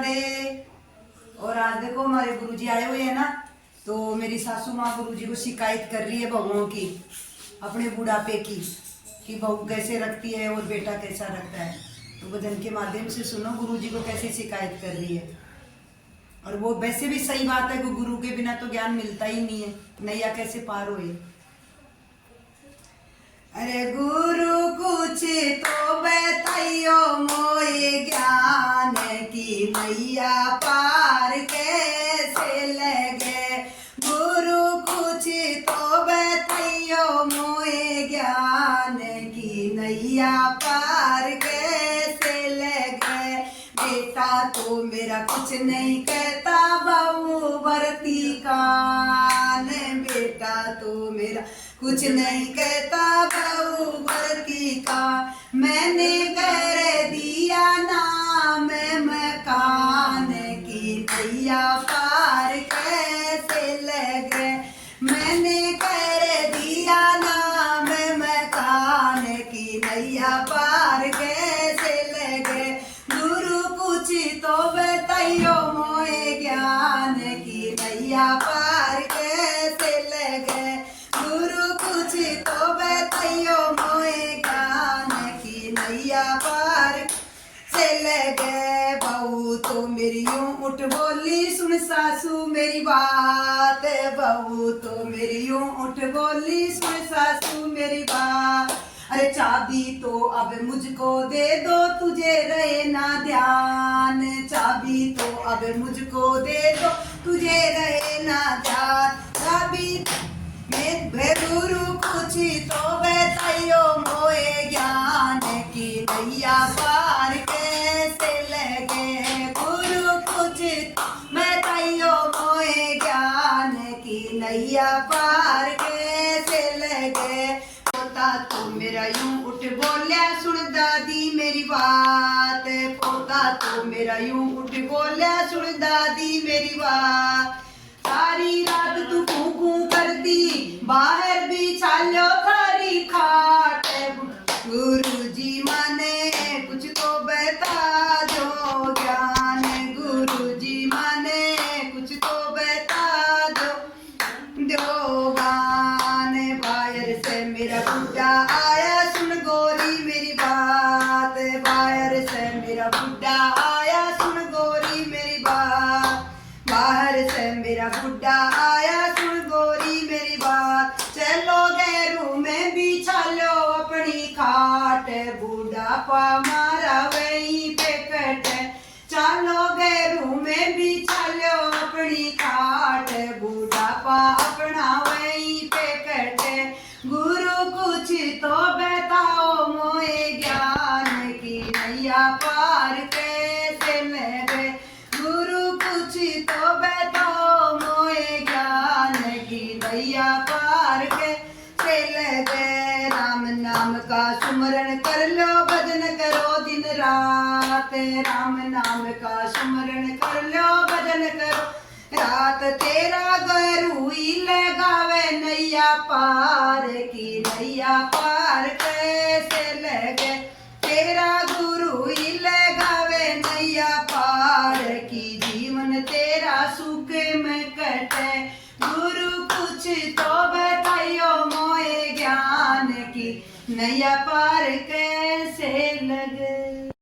राधे। और आज देखो हमारे गुरुजी आए हुए हैं ना, तो मेरी सासू माँ गुरुजी को शिकायत कर रही है बहुओं की, अपने बुढ़ापे की, कि बहू कैसे रखती है और बेटा कैसा रखता है। तो भजन के माध्यम से सुनो गुरुजी को कैसे शिकायत कर रही है। और वो वैसे भी सही बात है कि गुरु के बिना तो ज्ञान मिलता ही नहीं है, नैया कैसे पार होए। अरे गुरु कुछ तो बताइयो मोए ज्ञान की नैया पार कैसे लगे। गुरु कुछ तो बताइयो मोए ज्ञान की नैया पार कैसे लगे। बेटा तो मेरा कुछ नहीं कहता बहू भरती कान। बेटा तो मेरा कुछ नहीं कहता बहू भरती का। मैंने कर दिया नाम मकान की नैया पार कैसे लगे। मैंने कर दिया नाम मकान की नैया पार कैसे लगे। गुरु कुछ तो बताइयो मोए ज्ञान की नैया पार कैसे लगे। गुरु कुछ तो बताइयो मोए ज्ञान की नैया पार से लगे। बहू तो मेरी यूं उठ बोली सुन सासू मेरी बात। बहू तो मेरी यूं उठ बोली सुन सासू मेरी बात। अरे चाबी तो अब मुझको दे दो तुझे रहे ना ध्यान। चाबी तो अब मुझको दे दो तुझे रहे ना ध्यान। चाबी गुरु कुछ तो बताइयो मोए ज्ञान की नैया पार कैसे लगे। गुरु कुछ बताइयो मोए ज्ञान की नैया पार कैसे लगे। पोता तो मेरा यूं उठ बोलिया सुन दादी मेरी बात। पोता तो मेरा यूं उठ बोलिया सुन दादी मेरी बात। सारी रात तू कू करती बाहर भी छालो थारी खाट। गुरुजी माने कुछ तो बता दो ज्ञान। गुरुजी माने कुछ तो बता दो गान। बाहर से मेरा बुढ़ा आया सुन गोरी मेरी बात। बाहर से मेरा बुढ़ा आया सुन गोरी मेरी बात। बाहर से मेरा बुढ़ा आया सुन गोरी मेरी बात। चलो गैरू में बिछा लो अपनी खाट। बुढ़ापा मारा वहीं पे कटे। चलो गैरू में बिछा लो अपनी खाट। बुढ़ापा अपना वहीं पे कटे। गुरु कुछ तो बताओ मोए ज्ञान की नैया पार कैसे लगे। गुरु कुछ तो बताओ मोए ज्ञान की नैया पार कैसे लगे। राम नाम का सुमरण कर लो भजन करो दिन रात। राम नाम का सुमरण कर लो भजन करो रात। तेरा गुरु ही लगावे नैया पार की नैया पार कैसे लगे। तेरा गुरु ही लगावे नैया पार की जीवन तेरा सुख में कटे। गुरु कुछ तो बताइयो मोए ज्ञान की नैया पार